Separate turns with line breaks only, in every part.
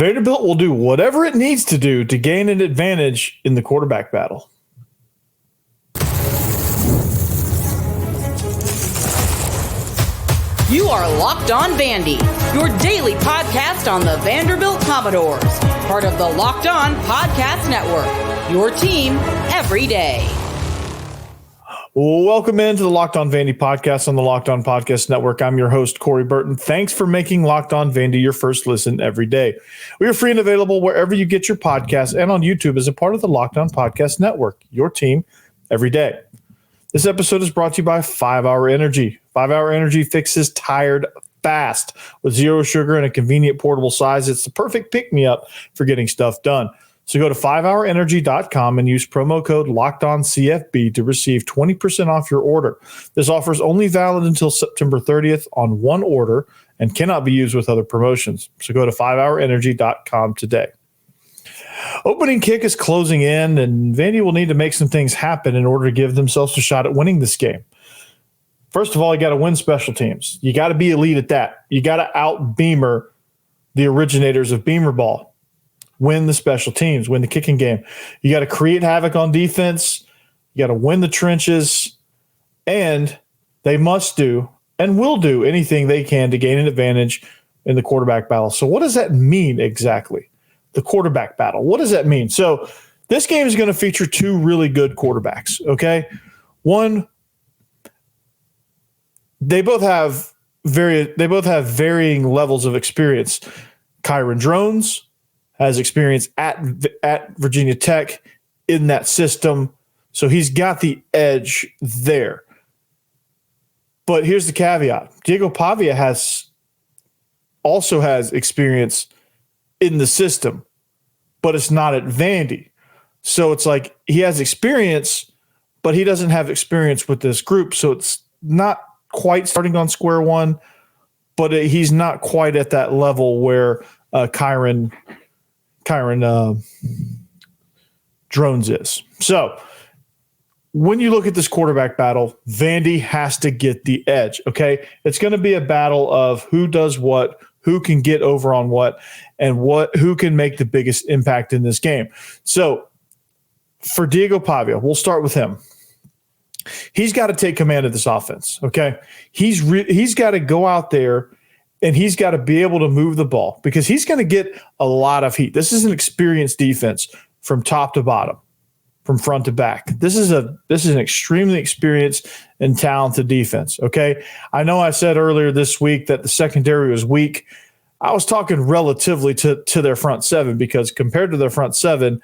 Vanderbilt will do whatever it needs to do to gain an advantage in the quarterback battle.
You are Locked On Vandy, your daily podcast on the Vanderbilt Commodores, part of the Locked On Podcast Network, your team every day.
Welcome into the Locked On Vandy podcast on the Locked On Podcast Network. I'm your host, Corey Burton. Thanks for making Locked On Vandy your first listen every day. We are free and available wherever you get your podcasts and on YouTube as a part of the Locked On Podcast Network, your team every day. This episode is brought to you by 5 Hour Energy. 5 Hour Energy fixes tired fast. With zero sugar and a convenient portable size, it's the perfect pick-me-up for getting stuff done. So go to 5hourenergy.com and use promo code LOCKEDONCFB to receive 20% off your order. This offer is only valid until September 30th on one order and cannot be used with other promotions. So go to 5hourenergy.com today. Opening kick is closing in, and Vandy will need to make some things happen in order to give themselves a shot at winning this game. First of all, you got to win special teams. You got to be elite at that. You got to out-Beamer the originators of Beamer ball. Win the special teams, win the kicking game. You got to create havoc on defense. You got to win the trenches, and they must do and will do anything they can to gain an advantage in the quarterback battle. So what does that mean exactly? The quarterback battle. What does that mean? So this game is going to feature two really good quarterbacks, okay? One, they both have varying levels of experience. Kyron Drones has experience at Virginia Tech in that system, so he's got the edge there. But here's the caveat. Diego Pavia also has experience in the system, but it's not at Vandy. So it's like he has experience, but he doesn't have experience with this group, so it's not quite starting on square one, but he's not quite at that level where Kyron Drones is. So when you look at this quarterback battle, Vandy has to get the edge, okay? It's going to be a battle of who does what, who can get over on what, and who can make the biggest impact in this game. So for Diego Pavia, we'll start with him. He's got to take command of this offense, okay? He's got to go out there and he's got to be able to move the ball because he's going to get a lot of heat. This is an experienced defense from top to bottom, from front to back. This is an extremely experienced and talented defense, okay? I know I said earlier this week that the secondary was weak. I was talking relatively to their front seven because compared to their front seven,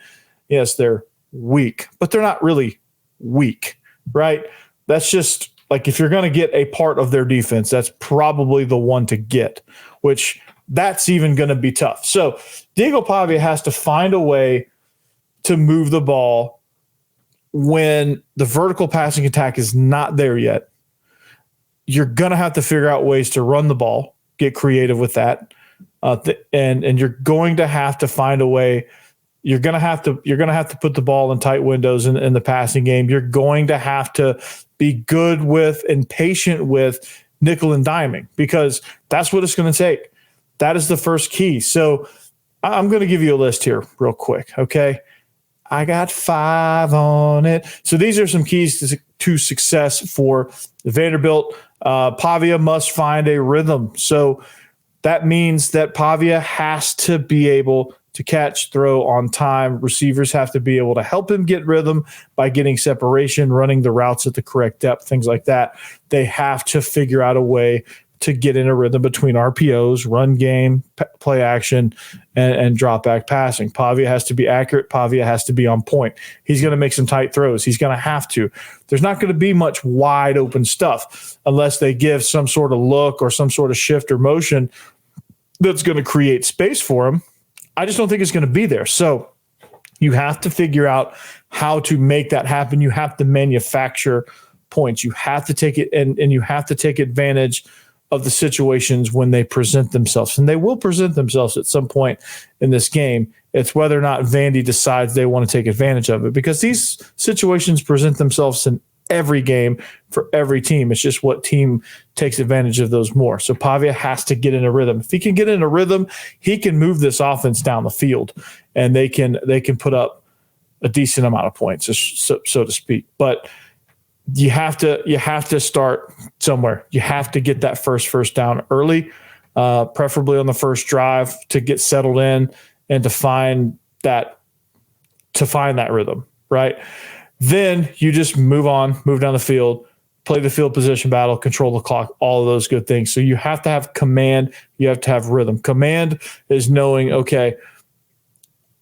yes, they're weak, but they're not really weak, right? That's just like if you're going to get a part of their defense, that's probably the one to get, which that's even going to be tough. So Diego Pavia has to find a way to move the ball when the vertical passing attack is not there yet. You're going to have to figure out ways to run the ball, get creative with that, and you're going to have to find a way. You're going to have to put the ball in tight windows in the passing game. You're going to have to be good with and patient with nickel and diming because that's what it's going to take. That is the first key. So I'm going to give you a list here real quick, okay? I got 5 on it. So these are some keys to success for Vanderbilt. Pavia must find a rhythm. So that means that Pavia has to be able to catch, throw on time. Receivers have to be able to help him get rhythm by getting separation, running the routes at the correct depth, things like that. They have to figure out a way to get in a rhythm between RPOs, run game, play action, and drop back passing. Pavia has to be accurate. Pavia has to be on point. He's going to make some tight throws. He's going to have to. There's not going to be much wide open stuff unless they give some sort of look or some sort of shift or motion that's going to create space for him. I just don't think it's going to be there. So you have to figure out how to make that happen. You have to manufacture points. You have to take it and you have to take advantage of the situations when they present themselves. And they will present themselves at some point in this game. It's whether or not Vandy decides they want to take advantage of it because these situations present themselves in every game for every team. It's just what team takes advantage of those more. So Pavia has to get in a rhythm. If he can get in a rhythm, he can move this offense down the field, and they can put up a decent amount of points, so to speak. But you have to start somewhere. You have to get that first down early, preferably on the first drive, to get settled in and to find that rhythm, right? Then you just move down the field, play the field position battle, control the clock, all of those good things. So you have to have command. You have to have rhythm. Command is knowing, okay,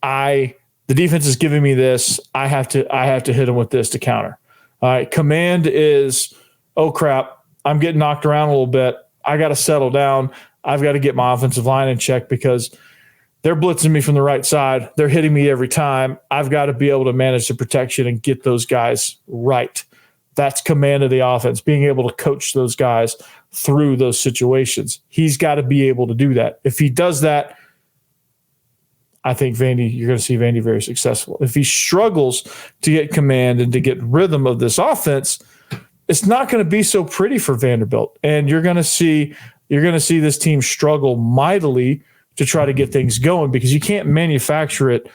the defense is giving me this. I have to hit them with this to counter. All right. Command is, oh crap, I'm getting knocked around a little bit. I got to settle down. I've got to get my offensive line in check because they're blitzing me from the right side. They're hitting me every time. I've got to be able to manage the protection and get those guys right. That's command of the offense, being able to coach those guys through those situations. He's got to be able to do that. If he does that, I think you're going to see Vandy very successful. If he struggles to get command and to get rhythm of this offense, it's not going to be so pretty for Vanderbilt. And you're going to see this team struggle mightily to try to get things going, because you can't manufacture it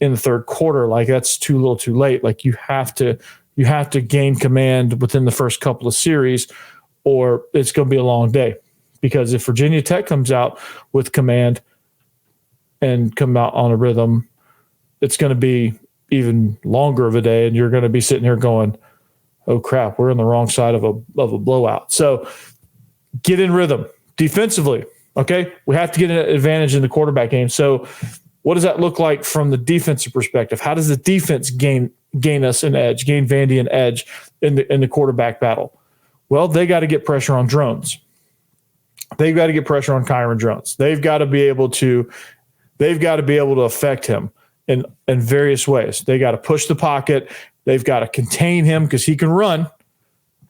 in the third quarter. Like, that's too little too late. Like, you have to gain command within the first couple of series, or it's going to be a long day. Because if Virginia Tech comes out with command and come out on a rhythm, it's going to be even longer of a day, and you're going to be sitting here going, oh crap, we're on the wrong side of a blowout. So get in rhythm defensively. Okay, we have to get an advantage in the quarterback game. So what does that look like from the defensive perspective? How does the defense gain us an edge, gain Vandy an edge in the quarterback battle? Well, they got to get pressure on drones. They've got to get pressure on Kyron Drones. They've got to be able to affect him in various ways. They got to push the pocket. They've got to contain him because he can run.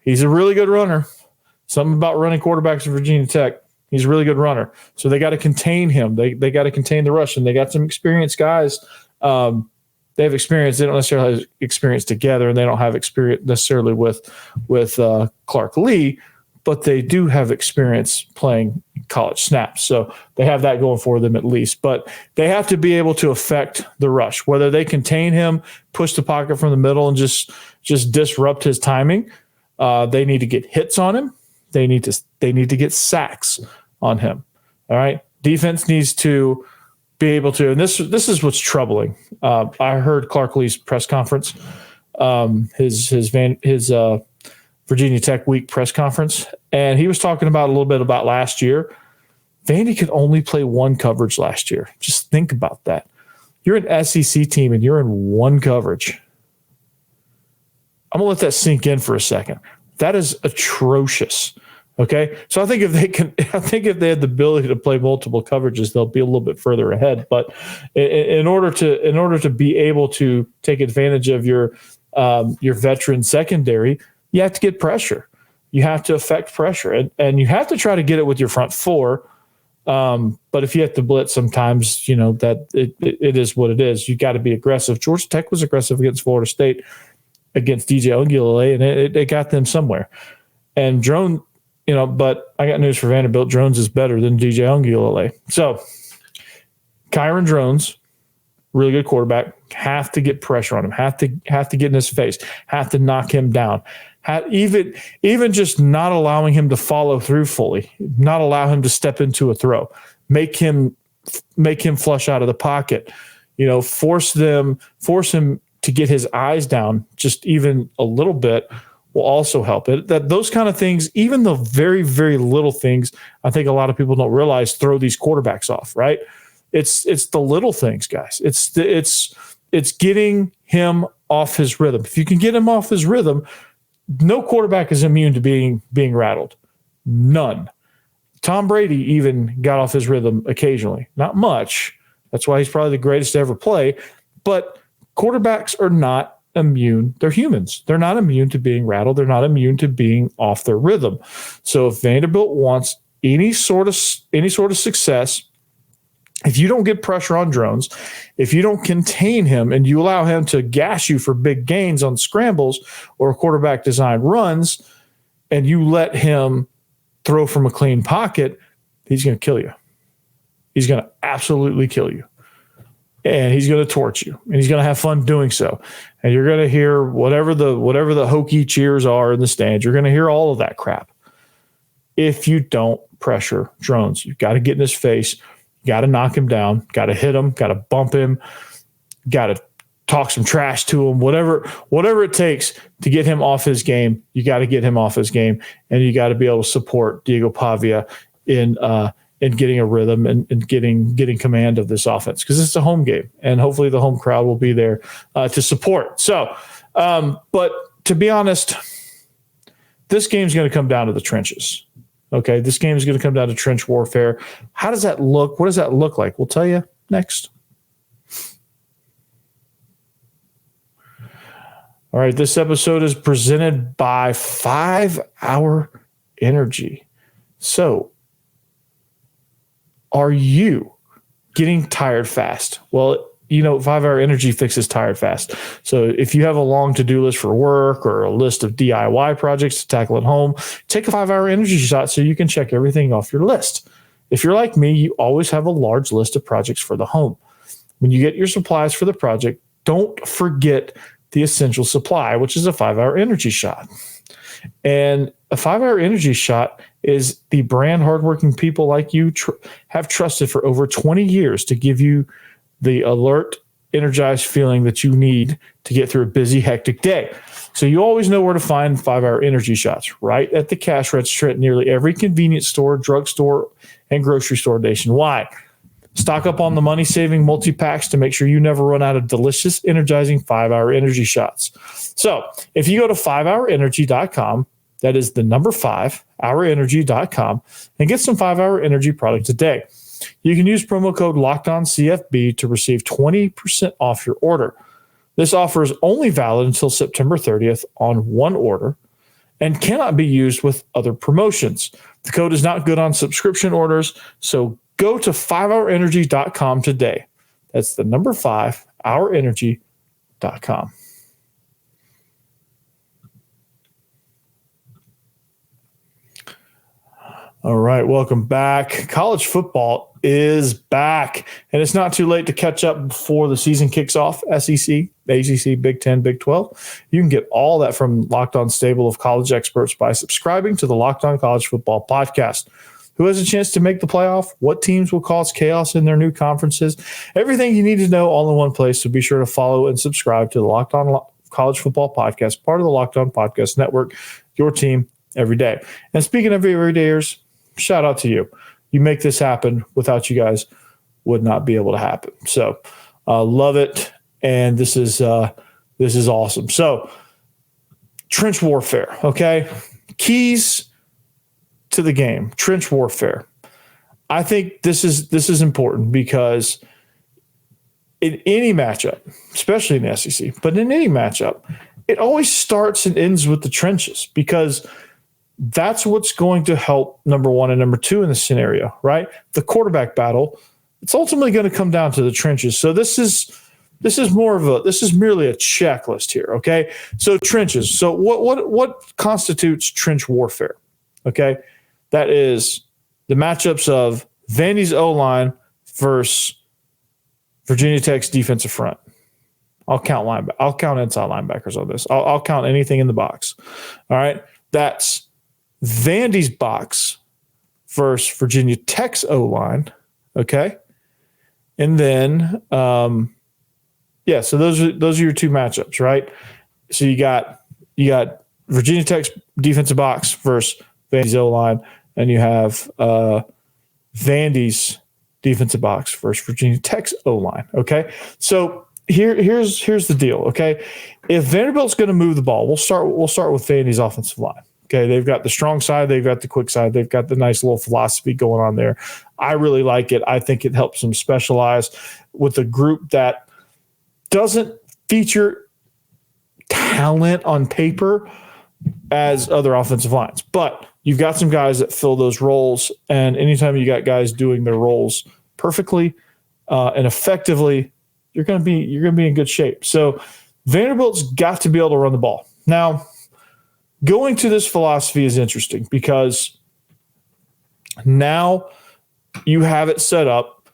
He's a really good runner. Something about running quarterbacks at Virginia Tech. He's a really good runner. So they got to contain him. They got to contain the rush, and they got some experienced guys. They have experience. They don't necessarily have experience together, and they don't have experience necessarily with Clark Lee, but they do have experience playing college snaps. So they have that going for them at least. But they have to be able to affect the rush, whether they contain him, push the pocket from the middle, and just disrupt his timing. They need to get hits on him. They need to get sacks on him. All right. Defense needs to be able to, and this is what's troubling. I heard Clark Lee's press conference, his Virginia Tech week press conference, and he was talking about a little bit about last year. Vandy could only play one coverage last year. Just think about that. You're an SEC team and you're in one coverage. I'm gonna let that sink in for a second. That is atrocious. Okay, so I think if they had the ability to play multiple coverages, they'll be a little bit further ahead. But in order to be able to take advantage of your veteran secondary, you have to get pressure. You have to affect pressure, and you have to try to get it with your front four. But if you have to blitz, sometimes that it is what it is. You got to be aggressive. Georgia Tech was aggressive against Florida State, against DJ Ungulale, and it got them somewhere. And Drone. But I got news for Vanderbilt. Drones is better than DJ Ungulale. So, Kyron Drones, really good quarterback, have to get pressure on him, have to get in his face, have to knock him down. Even just not allowing him to follow through fully, not allow him to step into a throw, make him flush out of the pocket, force him to get his eyes down just even a little bit. Will also help it. That those kind of things, even the very, very little things, I think a lot of people don't realize throw these quarterbacks off, right? It's the little things, guys. It's getting him off his rhythm. If you can get him off his rhythm, no quarterback is immune to being rattled. None. Tom Brady even got off his rhythm occasionally. Not much. That's why he's probably the greatest to ever play. But quarterbacks are not immune. They're humans. They're not immune to being rattled. They're not immune to being off their rhythm. So if Vanderbilt wants any sort of success If you don't get pressure on drones, if you don't contain him and you allow him to gas you for big gains on scrambles or quarterback design runs, and you let him throw from a clean pocket, he's going to kill you. He's going to absolutely kill you. And he's going to torch you. And he's going to have fun doing so. And you're going to hear whatever the hokey cheers are in the stands. You're going to hear all of that crap. If you don't pressure drones, you've got to get in his face. Got to knock him down, got to hit him, got to bump him, got to talk some trash to him, whatever it takes to get him off his game. You got to get him off his game, and you got to be able to support Diego Pavia in getting a rhythm and getting command of this offense, because it's a home game, and hopefully the home crowd will be there to support. So, but to be honest, this game's going to come down to the trenches. Okay, this game is going to come down to trench warfare. How does that look? What does that look like? We'll tell you next. All right, this episode is presented by 5 Hour Energy. So, are you getting tired fast? Well, 5 Hour Energy fixes tired fast. So if you have a long to-do list for work or a list of DIY projects to tackle at home, take a 5 Hour Energy shot so you can check everything off your list. If you're like me, you always have a large list of projects for the home. When you get your supplies for the project, don't forget the essential supply, which is a 5 Hour Energy shot. And a 5 Hour Energy shot is the brand hardworking people like you have trusted for over 20 years to give you the alert, energized feeling that you need to get through a busy, hectic day. So you always know where to find 5 Hour Energy shots, right at the cash register at nearly every convenience store, drugstore, and grocery store nationwide. Stock up on the money-saving multi-packs to make sure you never run out of delicious, energizing 5 Hour Energy shots. So if you go to 5hourenergy.com, that is the number 5, hourenergy.com, and get some 5 Hour Energy product today. You can use promo code LOCKEDONCFB to receive 20% off your order. This offer is only valid until September 30th on one order and cannot be used with other promotions. The code is not good on subscription orders, so go to 5hourenergy.com today. That's the number 5, hourenergy.com. All right, welcome back. College football is back, and it's not too late to catch up before the season kicks off. SEC, ACC, Big 10, Big 12. You can get all that from Locked On stable of college experts by subscribing to the Locked On College Football podcast. Who has a chance to make the playoff? What teams will cause chaos in their new conferences? Everything you need to know all in one place, so be sure to follow and subscribe to the Locked On College Football podcast, part of the Locked On Podcast Network, your team every day. And speaking of everydayers, shout out to you. You make this happen. Without you guys, would not be able to happen. So, love it, and this is awesome. So, trench warfare. Okay, keys to the game. Trench warfare. I think this is important because in any matchup, especially in the SEC, but in any matchup, it always starts and ends with the trenches, because that's what's going to help number one and number two in the scenario, right? The quarterback battle, it's ultimately going to come down to the trenches. So this is merely a checklist here, okay? So trenches. So what constitutes trench warfare? Okay? That is the matchups of Vandy's O-line versus Virginia Tech's defensive front. I'll count inside linebackers on this. I'll count anything in the box. All right? That's Vandy's box versus Virginia Tech's O-line, okay? And then, so those are your two matchups, right? So you got Virginia Tech's defensive box versus Vandy's O-line, and you have Vandy's defensive box versus Virginia Tech's O-line, okay? So here's the deal, okay? If Vanderbilt's going to move the ball, we'll start with Vandy's offensive line. Okay, they've got the strong side, they've got the quick side, they've got the nice little philosophy going on there. I really like it. I think it helps them specialize with a group that doesn't feature talent on paper as other offensive lines. But you've got some guys that fill those roles, and anytime you got guys doing their roles perfectly, and effectively, you're going to be in good shape. So Vanderbilt's got to be able to run the ball. Now, going to this philosophy is interesting because now you have it set up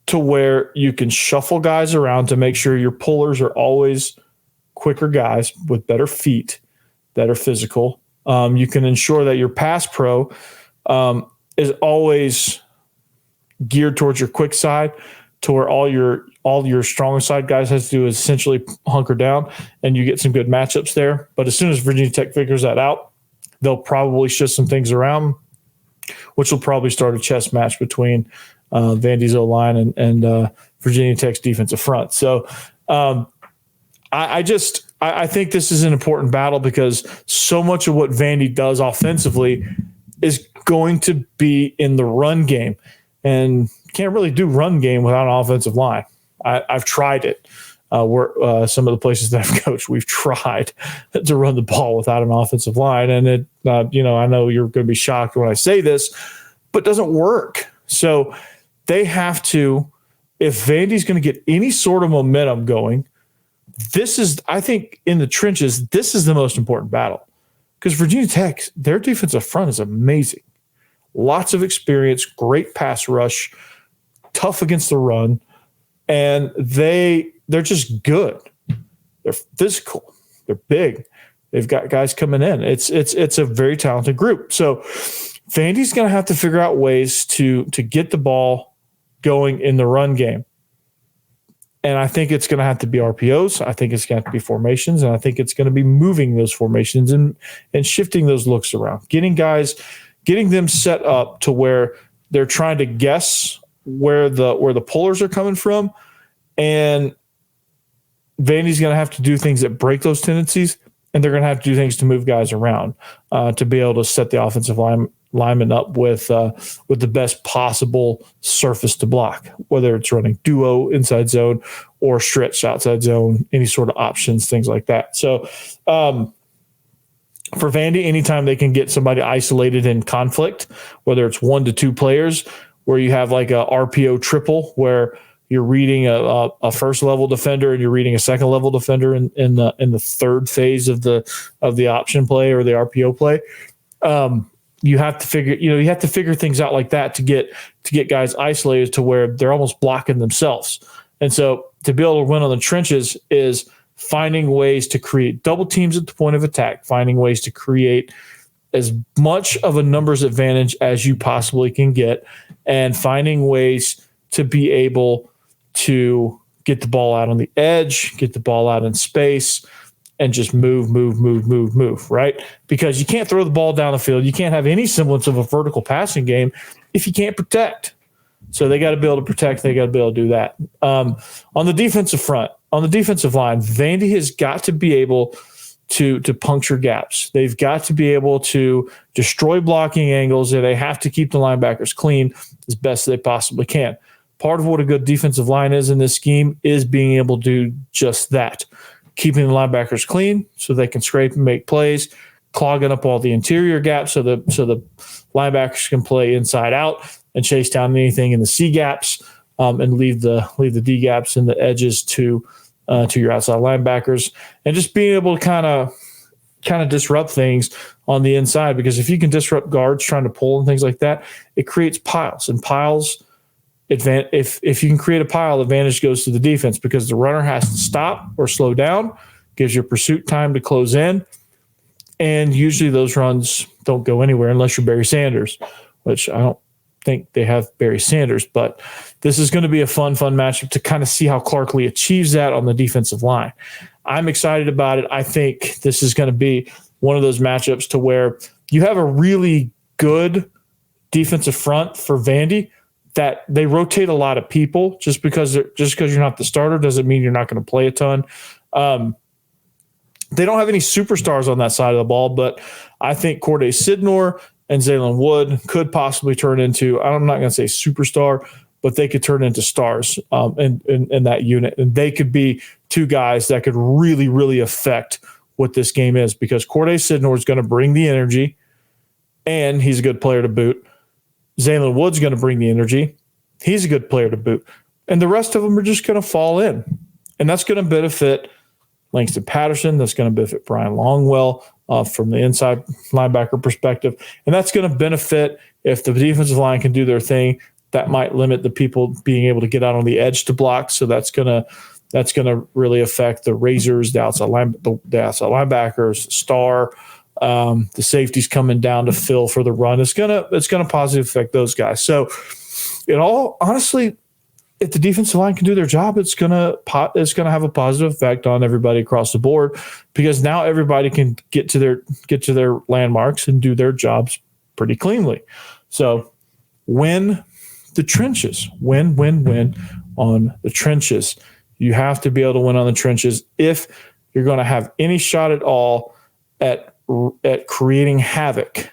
to where you can shuffle guys around to make sure your pullers are always quicker guys with better feet that are physical. You can ensure that your pass pro is always geared towards your quick side, to where all your stronger side guys has to do is essentially hunker down, and you get some good matchups there. But as soon as Virginia Tech figures that out, they'll probably shift some things around, which will probably start a chess match between Vandy's O-line and Virginia Tech's defensive front. So I think this is an important battle because so much of what Vandy does offensively is going to be in the run game, and can't really do run game without an offensive line. I've tried it. Some of the places that I've coached, we've tried to run the ball without an offensive line, and it, I know you're going to be shocked when I say this, but it doesn't work. So they have to, if Vandy's going to get any sort of momentum going, this is, I think, in the trenches, this is the most important battle because Virginia Tech, their defensive front is amazing. Lots of experience, great pass rush, tough against the run, and they're just good. They're physical. They're big. They've got guys coming in. It's a very talented group. So Vandy's going to have to figure out ways to get the ball going in the run game. And I think it's going to have to be RPOs. I think it's going to have to be formations, and I think it's going to be moving those formations and shifting those looks around, getting them set up to where they're trying to guess where the pullers are coming from, and Vandy's going to have to do things that break those tendencies, and they're going to have to do things to move guys around to be able to set the offensive lineman up with the best possible surface to block, whether it's running duo inside zone or stretch outside zone, any sort of options, things like that. So for Vandy, anytime they can get somebody isolated in conflict, whether it's 1 to 2 players, where you have like a RPO triple where you're reading a first level defender and you're reading a second level defender in the third phase of the option play or the RPO play. You have to figure things out like that to get guys isolated to where they're almost blocking themselves. And so to be able to win on the trenches is finding ways to create double teams at the point of attack, finding ways to create as much of a numbers advantage as you possibly can get, and finding ways to be able to get the ball out on the edge, get the ball out in space, and just move, right? Because you can't throw the ball down the field. You can't have any semblance of a vertical passing game if you can't protect. So they got to be able to protect. They got to be able to do that. On the defensive front, on the defensive line, Vandy has got to be able to puncture gaps. They've got to be able to destroy blocking angles, and they have to keep the linebackers clean as best they possibly can. Part of what a good defensive line is in this scheme is being able to do just that, keeping the linebackers clean so they can scrape and make plays, clogging up all the interior gaps so the linebackers can play inside out and chase down anything in the C gaps, and leave the D gaps and the edges to your outside linebackers, and just being able to kind of disrupt things on the inside, because if you can disrupt guards trying to pull and things like that, it creates piles, and piles. If you can create a pile, the advantage goes to the defense because the runner has to stop or slow down, gives you pursuit time to close in, and usually those runs don't go anywhere unless you're Barry Sanders, which I don't think they have Barry Sanders, but this is going to be a fun matchup to kind of see how Clark Lee achieves that on the defensive line. I'm excited about it. I think this is going to be one of those matchups to where you have a really good defensive front for Vandy that they rotate a lot of people. Just because you're not the starter doesn't mean you're not going to play a ton. They don't have any superstars on that side of the ball, but I think Corday Sidnor and Zaylen Wood could possibly turn into, I'm not going to say superstar, but they could turn into stars in that unit. And they could be two guys that could really, really affect what this game is, because Corday Sidnor is going to bring the energy, and he's a good player to boot. Zaylen Wood's going to bring the energy. He's a good player to boot. and the rest of them are just going to fall in. And that's going to benefit Langston Patterson. That's going to benefit Brian Longwell from the inside linebacker perspective. And that's going to benefit if the defensive line can do their thing. That might limit the people being able to get out on the edge to block. So that's going to really affect the Razors, the outside linebackers, Star, the safeties coming down to fill for the run. It's going to positively affect those guys. So it all, honestly, if the defensive line can do their job, it's gonna have a positive effect on everybody across the board, because now everybody can get to their landmarks and do their jobs pretty cleanly. So win the trenches, win on the trenches. You have to be able to win on the trenches if you're going to have any shot at all at creating havoc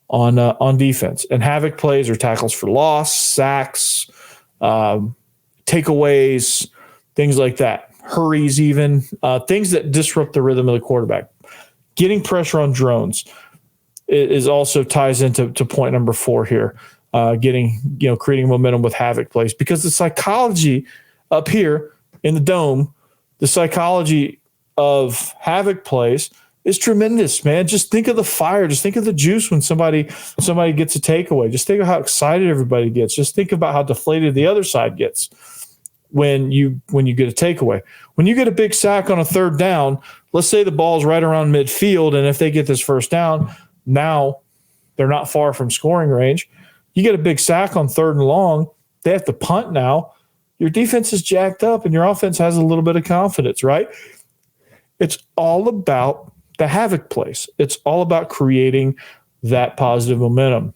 on defense. And havoc plays are tackles for loss, sacks, takeaways, things like that, hurries, even things that disrupt the rhythm of the quarterback. Getting pressure on drones is also ties into point number 4 here. Creating momentum with havoc plays, because the psychology up here in the dome, the psychology of havoc plays is tremendous, man. Just think of the fire. Just think of the juice when somebody gets a takeaway. Just think of how excited everybody gets. Just think about how deflated the other side gets when you get a takeaway. When you get a big sack on a third down, let's say the ball's right around midfield, and if they get this first down, now they're not far from scoring range. You get a big sack on third and long, they have to punt now. Your defense is jacked up and your offense has a little bit of confidence, right? It's all about the havoc plays. It's all about creating that positive momentum.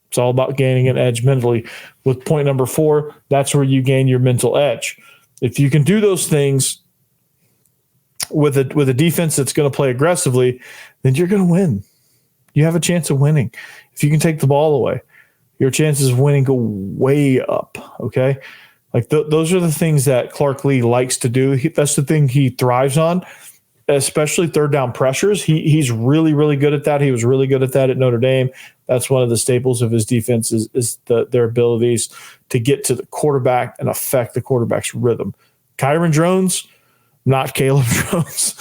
It's all about gaining an edge mentally. With point number 4, that's where you gain your mental edge. If you can do those things with a defense that's going to play aggressively, then you're going to win. You have a chance of winning. If you can take the ball away, your chances of winning go way up, okay? Like those are the things that Clark Lee likes to do. That's the thing he thrives on, especially third down pressures. He's really, really good at that. He was really good at that at Notre Dame. That's one of the staples of his defense is their abilities to get to the quarterback and affect the quarterback's rhythm. Kyron Drones, not Caleb Drones.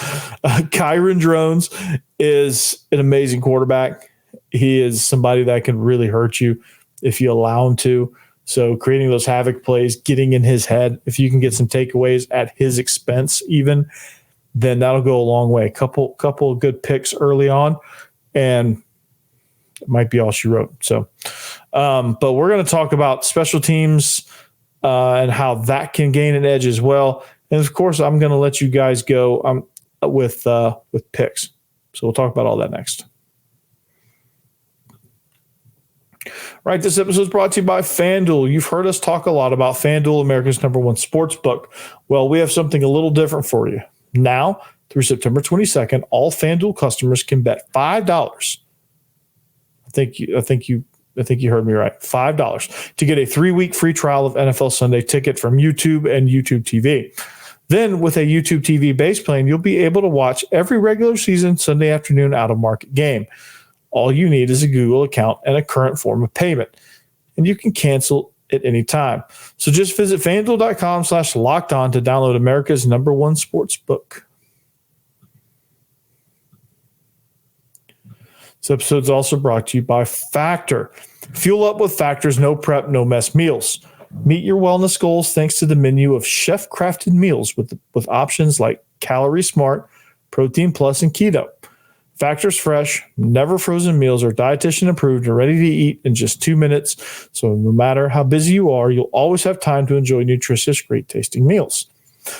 Kyron Drones is an amazing quarterback. He is somebody that can really hurt you if you allow him to. So creating those havoc plays, getting in his head, if you can get some takeaways at his expense even, then that'll go a long way. Couple of good picks early on, and it might be all she wrote. So, but we're going to talk about special teams and how that can gain an edge as well. And of course, I'm going to let you guys go with picks. So we'll talk about all that next. Right, this episode is brought to you by FanDuel. You've heard us talk a lot about FanDuel, America's #1 sports book. Well, we have something a little different for you. Now, through September 22nd, all FanDuel customers can bet $5. I think you heard me right. $5 to get a 3-week free trial of NFL Sunday Ticket from YouTube and YouTube TV. Then, with a YouTube TV base plan, you'll be able to watch every regular season Sunday afternoon out-of-market game. All you need is a Google account and a current form of payment, and you can cancel at any time. So just visit FanDuel.com/lockedon to download America's #1 sports book. This episode is also brought to you by Factor. Fuel up with Factor's no prep, no mess meals. Meet your wellness goals thanks to the menu of chef-crafted meals with options like Calorie Smart, Protein Plus, and Keto. Factor's fresh, never frozen meals are dietitian approved and ready to eat in just 2 minutes. So no matter how busy you are, you'll always have time to enjoy nutritious, great tasting meals.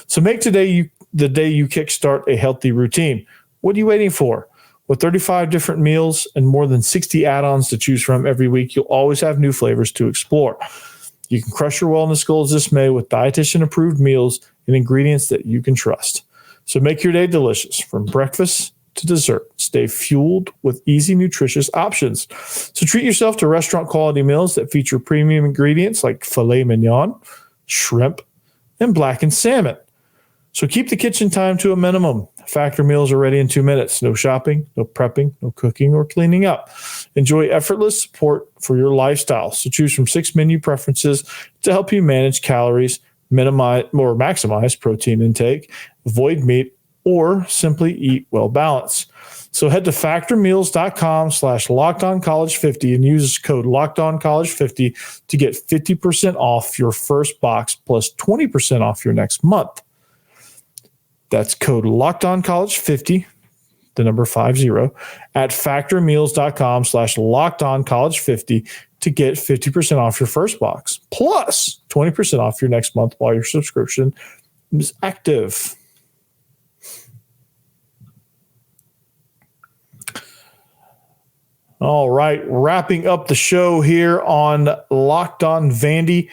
So make today the day you kickstart a healthy routine. What are you waiting for? With 35 different meals and more than 60 add-ons to choose from every week, you'll always have new flavors to explore. You can crush your wellness goals this May with dietitian approved meals and ingredients that you can trust. So make your day delicious from breakfast to dessert. Stay fueled with easy, nutritious options. So treat yourself to restaurant quality meals that feature premium ingredients like filet mignon, shrimp, and blackened salmon. So keep the kitchen time to a minimum. Factor meals are ready in 2 minutes. No shopping, no prepping, no cooking or cleaning up. Enjoy effortless support for your lifestyle. So choose from 6 menu preferences to help you manage calories, minimize or maximize protein intake, avoid meat, or simply eat well balanced. So head to factormeals.com/LockedOnCollege50 and use code LockedOnCollege50 to get 50% off your first box plus 20% off your next month. That's code LockedOnCollege50, the number 50, at factormeals.com/LockedOnCollege50 to get 50% off your first box plus 20% off your next month while your subscription is active. All right, wrapping up the show here on Locked On Vandy.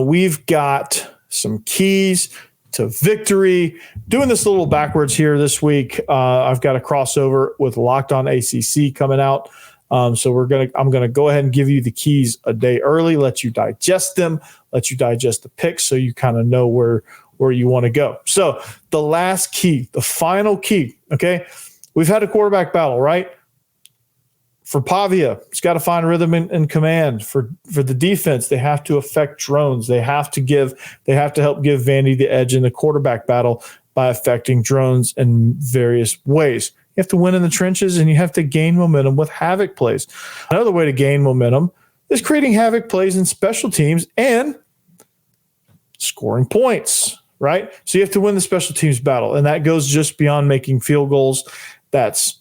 We've got some keys to victory. Doing this a little backwards here this week. I've got a crossover with Locked On ACC coming out. So I'm gonna go ahead and give you the keys a day early, let you digest them, let you digest the picks, so you kind of know where you want to go. So the last key, the final key. Okay, we've had a quarterback battle, right? For Pavia, it's got to find rhythm and command. For the defense, they have to affect drones. They have to help give Vandy the edge in the quarterback battle by affecting drones in various ways. You have to win in the trenches, and you have to gain momentum with havoc plays. Another way to gain momentum is creating havoc plays in special teams and scoring points, right? So you have to win the special teams battle, and that goes just beyond making field goals. That's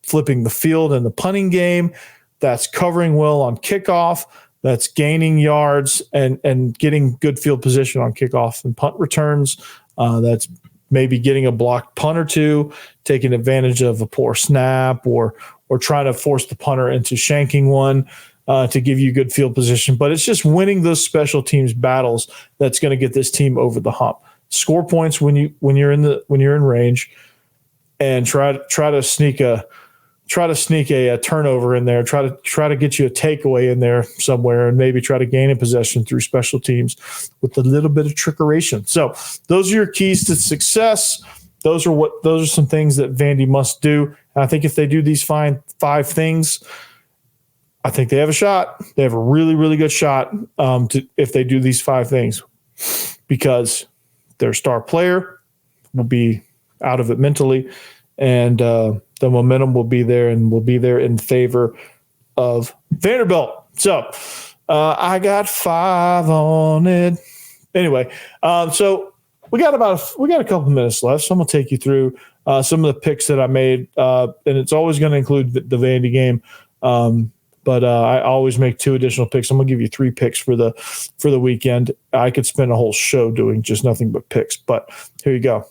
flipping the field in the punting game. That's covering well on kickoff. That's gaining yards and getting good field position on kickoff and punt returns. That's maybe getting a blocked punt or two, taking advantage of a poor snap, or trying to force the punter into shanking one to give you good field position. But it's just winning those special teams battles that's going to get this team over the hump. Score points when you're in range, and try to sneak a turnover in there, try to get you a takeaway in there somewhere, and maybe try to gain a possession through special teams with a little bit of trickeration. So those are your keys to success. Those are some things that Vandy must do. And I think if they do these five things, I think they have a shot. They have a really, really good shot if they do these 5 things, because their star player will be out of it mentally, and the momentum will be there, and will be there in favor of Vanderbilt. So I got 5 on it. Anyway, so we got a couple minutes left, so I'm gonna take you through some of the picks that I made, and it's always going to include the Vandy game. But I always make 2 additional picks. I'm gonna give you 3 picks for the weekend. I could spend a whole show doing just nothing but picks, but here you go.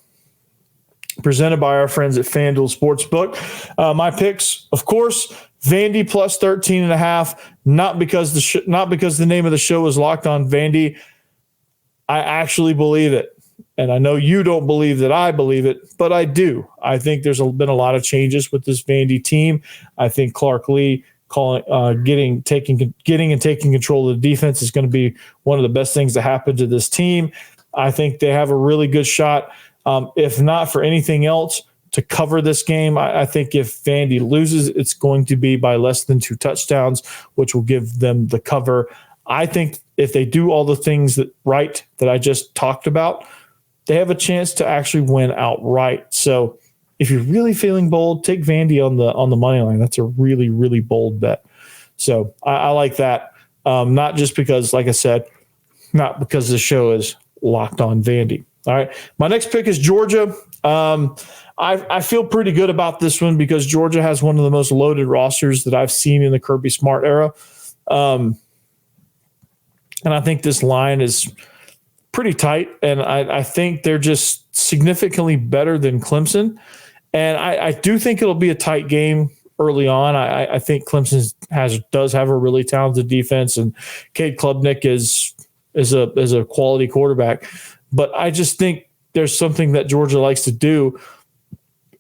Presented by our friends at FanDuel Sportsbook. My picks, of course, Vandy plus 13.5. Not because the name of the show is Locked On Vandy. I actually believe it, and I know you don't believe that I believe it, but I do. I think there's been a lot of changes with this Vandy team. I think Clark Lee getting and taking control of the defense is going to be one of the best things to happen to this team. I think they have a really good shot. If not for anything else, to cover this game. I think if Vandy loses, it's going to be by less than 2 touchdowns, which will give them the cover. I think if they do all the things that I just talked about, they have a chance to actually win outright. So if you're really feeling bold, take Vandy on the money line. That's a really, really bold bet. So I like that. Not just because, like I said, not because the show is Locked On Vandy. All right. My next pick is Georgia. I feel pretty good about this one because Georgia has one of the most loaded rosters that I've seen in the Kirby Smart era. And I think this line is pretty tight, and I think they're just significantly better than Clemson. And I do think it'll be a tight game early on. I think Clemson does have a really talented defense, and Cade Klubnik is a quality quarterback. But I just think there's something that Georgia likes to do,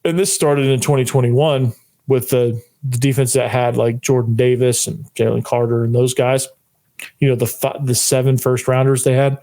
and this started in 2021 with the defense that had like Jordan Davis and Jalen Carter and those guys. You know, the 7 first rounders they had.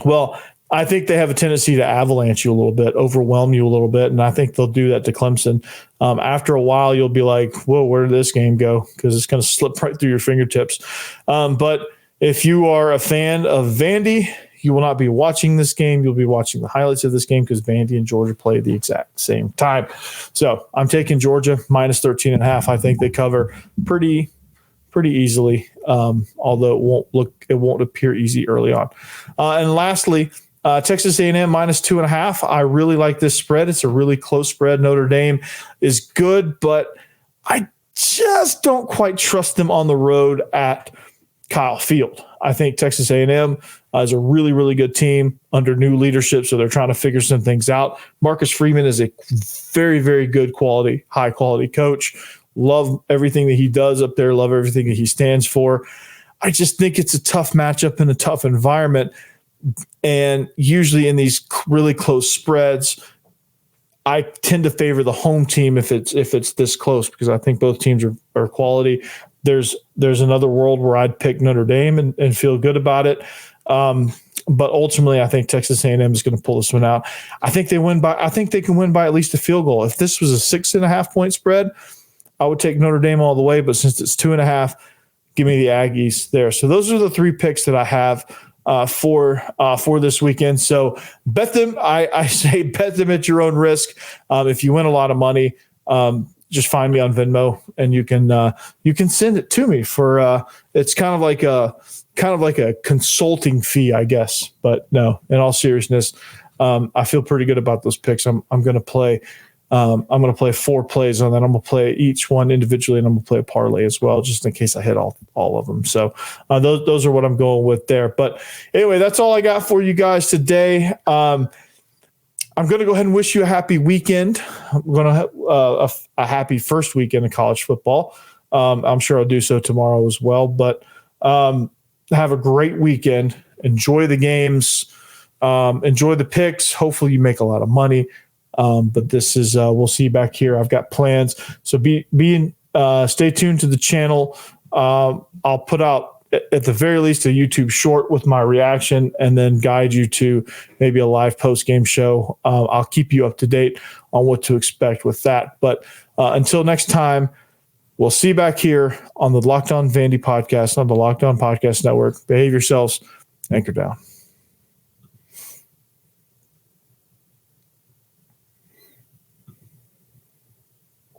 Well, I think they have a tendency to avalanche you a little bit, overwhelm you a little bit, and I think they'll do that to Clemson. After a while, you'll be like, whoa, where did this game go? Because it's going to slip right through your fingertips. But if you are a fan of Vandy, you will not be watching this game. You'll be watching the highlights of this game because Vandy and Georgia play at the exact same time. So I'm taking Georgia minus 13.5. I think they cover pretty easily, although it won't appear easy early on. And lastly, Texas A&M minus 2.5. I really like this spread. It's a really close spread. Notre Dame is good, but I just don't quite trust them on the road at Kyle Field. I think Texas A&M is a really, really good team under new leadership, so they're trying to figure some things out. Marcus Freeman is a very, very good quality, high-quality coach. Love everything that he does up there. Love everything that he stands for. I just think it's a tough matchup in a tough environment. And usually in these really close spreads, I tend to favor the home team if it's this close because I think both teams are quality. There's another world where I'd pick Notre Dame and feel good about it. But ultimately, I think Texas A&M is going to pull this one out. I think they can win by at least a field goal. If this was a 6.5 point spread, I would take Notre Dame all the way. But since it's 2.5, give me the Aggies there. So those are the three picks that I have for this weekend. So bet them. I say bet them at your own risk. If you win a lot of money, just find me on Venmo and you can send it to me for it's kind of like a consulting fee, I guess. But no, in all seriousness, I feel pretty good about those picks. I'm going to play. I'm going to play 4 plays on that. I'm going to play each one individually, and I'm going to play a parlay as well, just in case I hit all of them. So those are what I'm going with there. But anyway, that's all I got for you guys today. I'm going to go ahead and wish you a happy weekend. I'm going to have a happy first weekend of college football. I'm sure I'll do so tomorrow as well. But have a great weekend. Enjoy the games. Enjoy the picks. Hopefully you make a lot of money. But this is we'll see you back here. I've got plans, so stay tuned to the channel. I'll put out at the very least a YouTube short with my reaction, and then guide you to maybe a live post game show. I'll keep you up to date on what to expect with that. But until next time, we'll see you back here on the Locked On Vandy podcast on the Locked On Podcast Network. Behave yourselves. Anchor down.